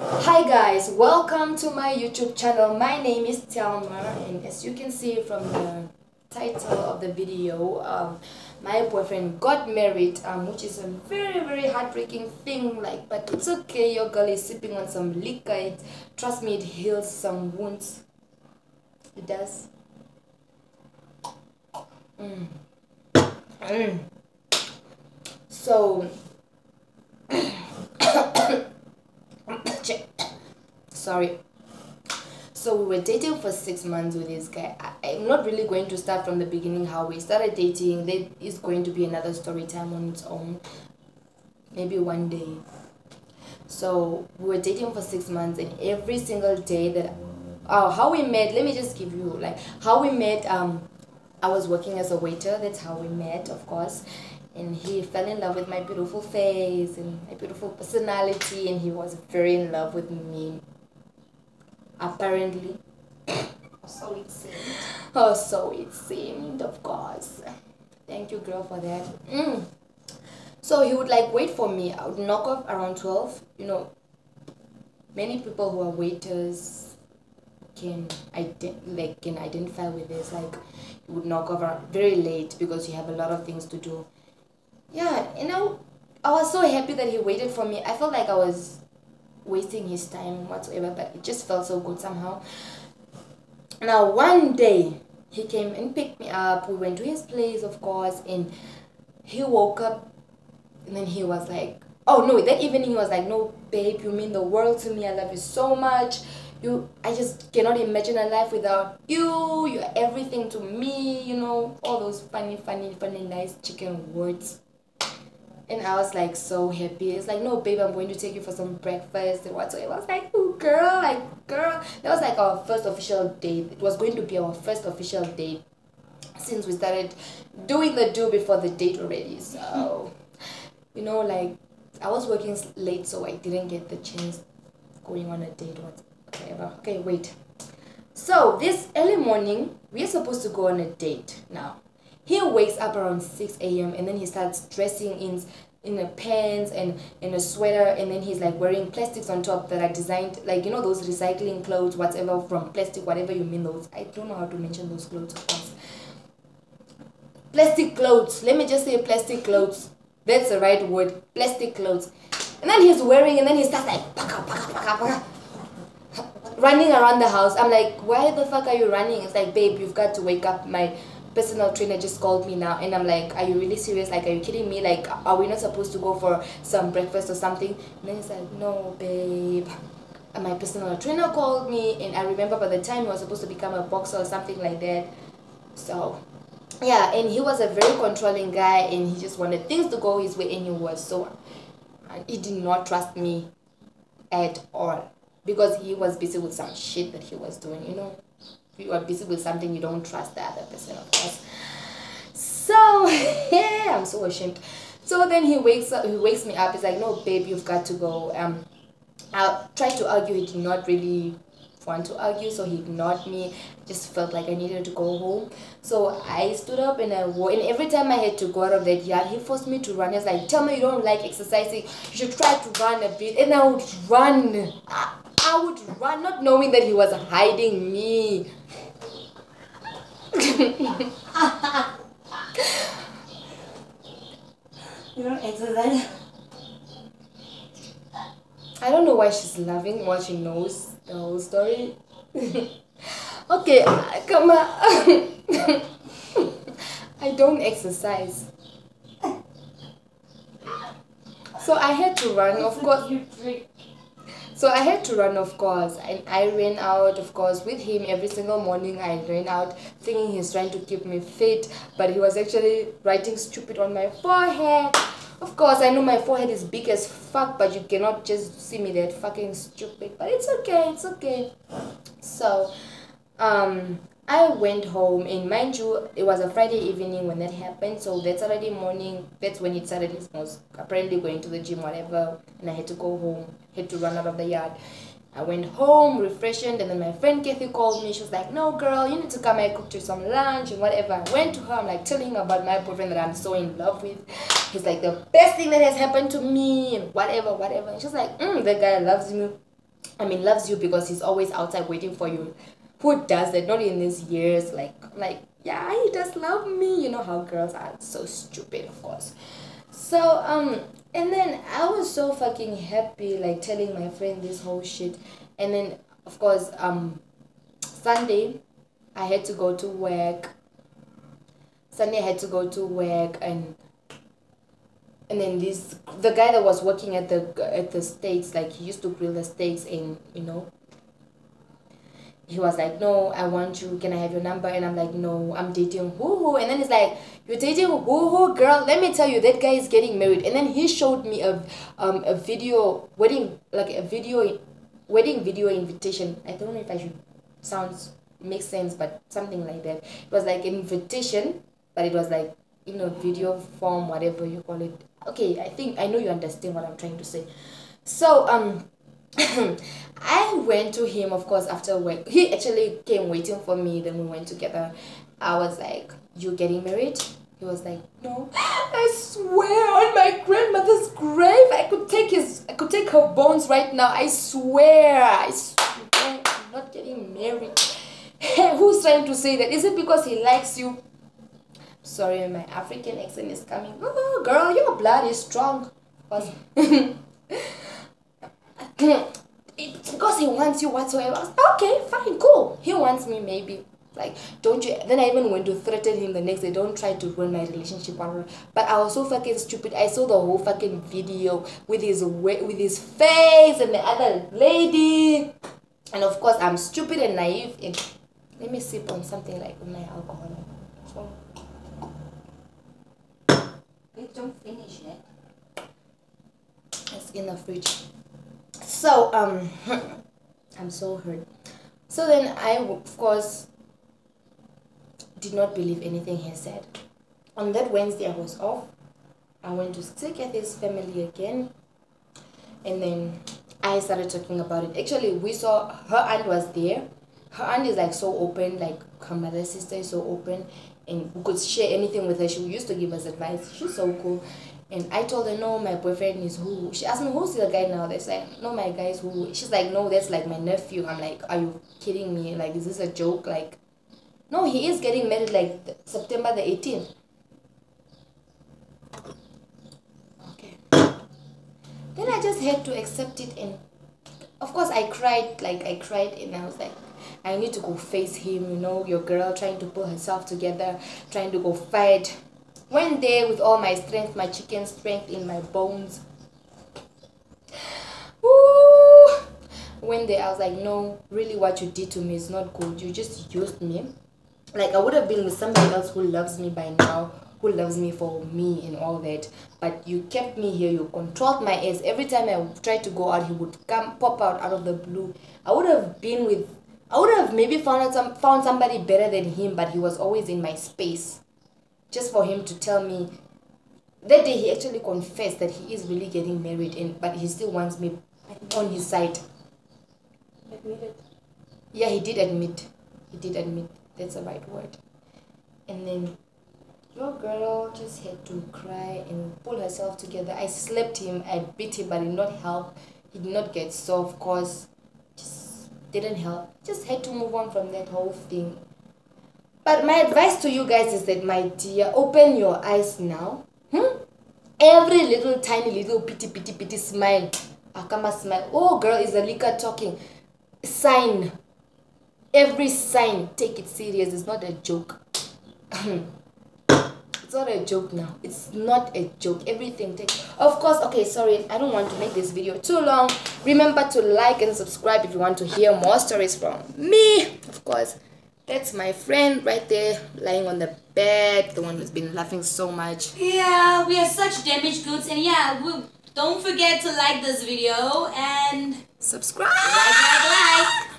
Hi guys, welcome to my YouTube channel. My name is Thelma, and as you can see from the title of the video, my boyfriend got married, which is a very heartbreaking thing. But it's okay. Your girl is sipping on some liquor. Trust me, it heals some wounds. It does. So sorry. So we were dating for 6 months with this guy. I'm not really going to start from the beginning how we started dating. There is going to be another story time on its own, maybe one day. So we were dating for 6 months, and every single day that how we met, let me just give you like how we met. I was working as a waiter. That's how we met, of course. And he fell in love with my beautiful face and my beautiful personality, and he was very in love with me, apparently. So it seemed. Oh, so it seemed, of course. Thank you, girl, for that. So he would like wait for me. I would knock off around 12. You know, many people who are waiters can identify with this. Like, you would knock off very late because you have a lot of things to do. Yeah, I was so happy that he waited for me. I felt like I was wasting his time whatsoever, but it just felt so good somehow. Now one day he came and picked me up. We went to his place, of course, and he woke up, and then he was like, oh no, that evening he was like, no babe, you mean the world to me. I love you so much. I just cannot imagine a life without you. You're everything to me, all those funny nice chicken words. And I was like so happy. It's like, no babe, I'm going to take you for some breakfast and whatsoever. I was like, oh girl, girl. That was like our first official date. It was going to be our first official date since we started doing the do before the date already. So I was working late, so I didn't get the chance going on a date whatever. Okay, wait. So this early morning we are supposed to go on a date. Now he wakes up around 6 a.m. and then he starts dressing in a pants and in a sweater, and then he's like wearing plastics on top that are designed like, those recycling clothes, whatever, from plastic, whatever you mean those. I don't know how to mention those clothes, of course. Plastic clothes. Let me just say plastic clothes. That's the right word. Plastic clothes. And then he's wearing, and then he starts like running around the house. I'm like, why the fuck are you running? It's like, babe, you've got to wake up. My personal trainer just called me now. And I'm like, are you really serious? Like, are you kidding me? Like, are we not supposed to go for some breakfast or something? And then he's like, no babe, and my personal trainer called me. And I remember by the time he was supposed to become a boxer or something like that. So yeah, and he was a very controlling guy, and he just wanted things to go his way, and he did not trust me at all, because he was busy with some shit that he was doing. If you are busy with something, you don't trust the other person, of course. So yeah, I'm so ashamed. So then he wakes me up. He's like, no babe, you've got to go. I tried to argue. He did not really want to argue, so he ignored me. Just felt like I needed to go home. So I stood up and I walked, and every time I had to go out of that yard, he forced me to run. He was like, tell me you don't like exercising, you should try to run a bit. And I would run. I would run, not knowing that he was hiding me. You don't exercise. I don't know why she's laughing while she knows the whole story. Okay, come on. I don't exercise. So I had to run, of course. So I had to run, of course, and I ran out, of course, with him every single morning. I ran out thinking he's trying to keep me fit, but he was actually writing stupid on my forehead. Of course, I know my forehead is big as fuck, but you cannot just see me that fucking stupid. But it's okay. So, I went home, and mind you, it was a Friday evening when that happened. So that Saturday morning, that's when he started his most apparently going to the gym, whatever. And I had to go home, had to run out of the yard. I went home, refreshened, and then my friend Kathy called me. She was like, no girl, you need to come and cook you some lunch and whatever. I went to her, I'm like telling her about my boyfriend that I'm so in love with. He's like the best thing that has happened to me and whatever. And she's like, that guy loves me. I mean, loves you because he's always outside waiting for you. Who does that? Not in these years. Like, yeah, he does love me. You know how girls are so stupid, of course. So, and then I was so fucking happy, like, telling my friend this whole shit. And then, of course, Sunday, I had to go to work. And then the guy that was working at the steaks, like, he used to grill the steaks, and he was like, no, I want you, can I have your number? And I'm like, no, I'm dating who. And then he's like, you're dating who, girl? Let me tell you, that guy is getting married. And then he showed me a video, wedding video invitation. I don't know if I should make sense, but something like that. It was like an invitation, but it was like in a video form, whatever you call it. Okay, I know you understand what I'm trying to say. So I went to him, of course, after work. He actually came waiting for me. Then we went together. I was like, you getting married? He was like, no. I swear on my grandmother's grave, I could take her bones right now. I swear I'm not getting married. Who's trying to say that? Is it because he likes you? Sorry, my African accent is coming. Oh, girl, your blood is strong. It's because he wants you whatsoever. Okay, fine, cool. He wants me, maybe. Like, don't you? Then I even went to threaten him the next day. Don't try to ruin my relationship. But I was so fucking stupid. I saw the whole fucking video with his face and the other lady. And of course, I'm stupid and naive. And let me sip on something like my alcohol. So, Don't finish it. it's in the fridge. So I'm so hurt. So then I, of course, did not believe anything he said. On that Wednesday I was off. I went to stick at his family again, and then I started talking about it. Actually, we saw her aunt was there. Her aunt is like so open, like her mother's sister is so open, and we could share anything with her. She used to give us advice. She's so cool. And I told her, no, my boyfriend is who. She asked me, who's the guy now? They said, no, my guy is who. She's like, no, that's like my nephew. I'm like, are you kidding me? Like, is this a joke? Like, no, he is getting married like September the 18th. Okay. Then I just had to accept it, and of course I cried, and I was like, I need to go face him, your girl trying to pull herself together, trying to go fight. Went there with all my strength, my chicken strength in my bones. Woo! Went there, I was like, no, really what you did to me is not good. You just used me. Like, I would have been with somebody else who loves me by now, who loves me for me and all that. But you kept me here, you controlled my ass. Every time I tried to go out, he would pop out of the blue. I would have maybe found somebody better than him, but he was always in my space. Just for him to tell me. That day he actually confessed that he is really getting married, but he still wants me on his side. Admitted. Yeah, he did admit. That's the right word. And then your girl just had to cry and pull herself together. I slapped him, I beat him, but it did not help. He did not get so, of course. Just didn't help. Just had to move on from that whole thing. But my advice to you guys is that, my dear, open your eyes now. Every little tiny little pity smile. Akama smile. Oh, girl, is the liquor talking. Sign. Every sign. Take it serious. It's not a joke. It's not a joke now. It's not a joke. Everything takes. Of course, okay, sorry. I don't want to make this video too long. Remember to like and subscribe if you want to hear more stories from me. Of course. That's my friend right there, lying on the bed, the one who's been laughing so much. Yeah, we are such damaged goods, and yeah, don't forget to like this video and Subscribe! like.